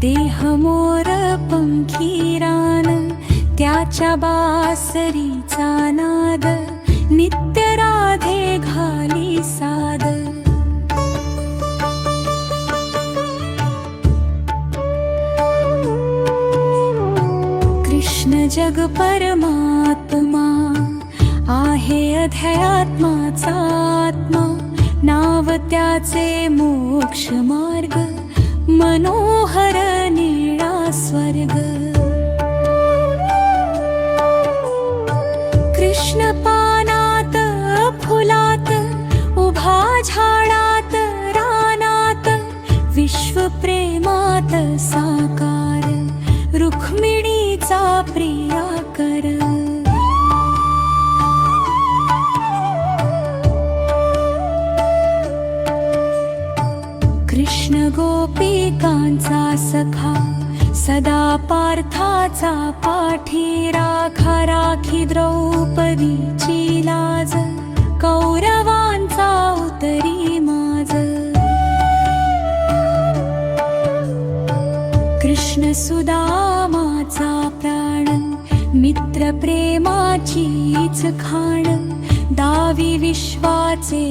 देह मोर पंखीरान, त्याच्या बासरीचा नाद, नित्य राधे घाली साद. कृष्ण जग परमात्मा आहे, अध्यात्माचा आत्मा, नाव त्याचे मोक्ष मार्ग, मनोहर निळा स्वर्ग. कृष्ण पानात फुलात, उभा झाडात रानात, विश्व प्रेमात साकार, रुक्मिणीचा प्रियाकर. कृष्ण गोपिकांचा सखा, सदा पार्थाचा पाठी राखा. राखी द्रौपदीची लाज, कौरवांचा उतरी माज. कृष्ण सुदामाचा प्राण, मित्र प्रेमाचीच खाण, दावी विश्वाचे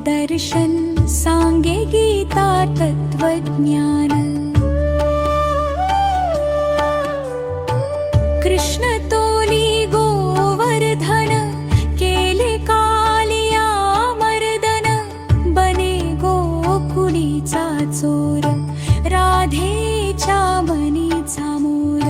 दर्शन, सांगे गीता तत्वज्ञान. कृष्ण तोली गोवर्धन, केले कालिया मर्दन, बने गोकुळीचा चोर, राधेच्या मनीचा मोर.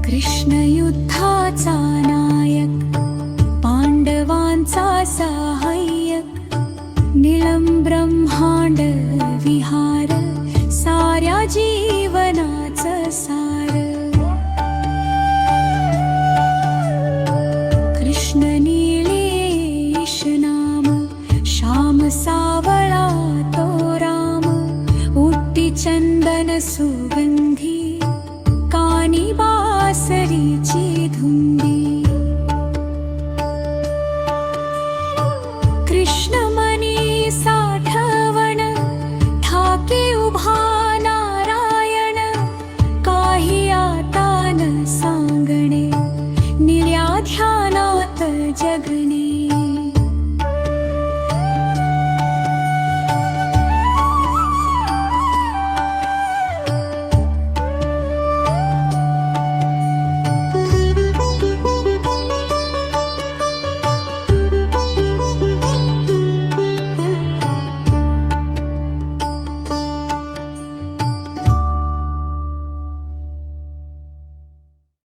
कृष्ण युद्धाचा नायक, पांडवांचा सहाय्यक, निळं ब्रह्मांड विहार, साऱ्या जीवनाचं सार. कृष्ण नीलेश नाम, श्याम सावळा तो राम, उटी चंदन सुगंधी, कानी बासरीची धुंदी. कृष्ण मनी साठवण, ठाके उभा नारायण, काही आता न सांगणे, निळ्या ध्यानात जगणे.